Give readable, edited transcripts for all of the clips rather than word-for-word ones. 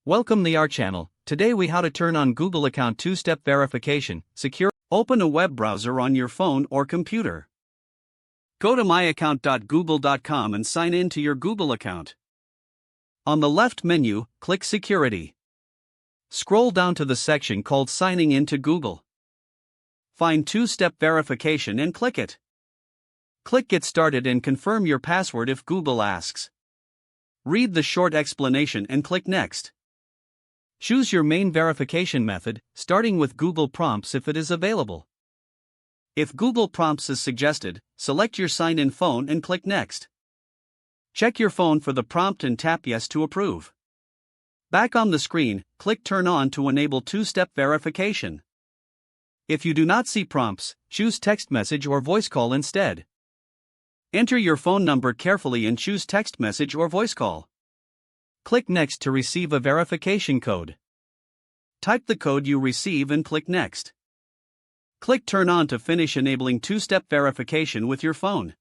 Welcome to our channel. Today we how to turn on Google account two-step verification, secure. Open a web browser on your phone or computer. Go to myaccount.google.com and sign in to your Google account. On the left menu, click Security. Scroll down to the section called Signing in to Google. Find two-step verification and click it. Click Get Started and confirm your password if Google asks. Read the short explanation and click Next. Choose your main verification method, starting with Google Prompts if it is available. If Google Prompts is suggested, select your sign-in phone and click Next. Check your phone for the prompt and tap Yes to approve. Back on the screen, click Turn on to enable two-step verification. If you do not see prompts, choose text message or voice call instead. Enter your phone number carefully and choose text message or voice call. Click Next to receive a verification code. Type the code you receive and click Next. Click Turn on to finish enabling two-step verification with your phone.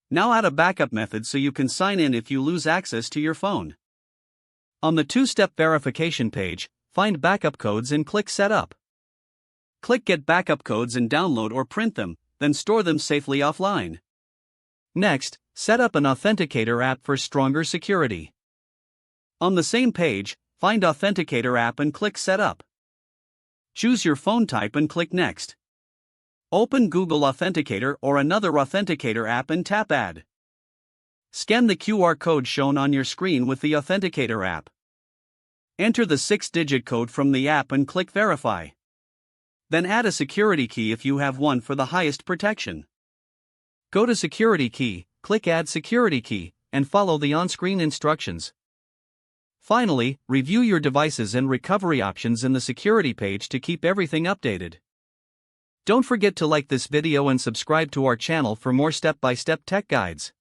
Now add a backup method so you can sign in if you lose access to your phone. On the two-step verification page, find backup codes and click Setup. Click Get Backup Codes and download or print them, then store them safely offline. Next, set up an Authenticator app for stronger security. On the same page, find Authenticator app and click Setup. Choose your phone type and click Next. Open Google Authenticator or another Authenticator app and tap Add. Scan the QR code shown on your screen with the Authenticator app. Enter the 6-digit code from the app and click Verify. Then add a security key if you have one for the highest protection. Go to Security Key, click Add Security Key, and follow the on-screen instructions. Finally, review your devices and recovery options in the security page to keep everything updated. Don't forget to like this video and subscribe to our channel for more step-by-step tech guides.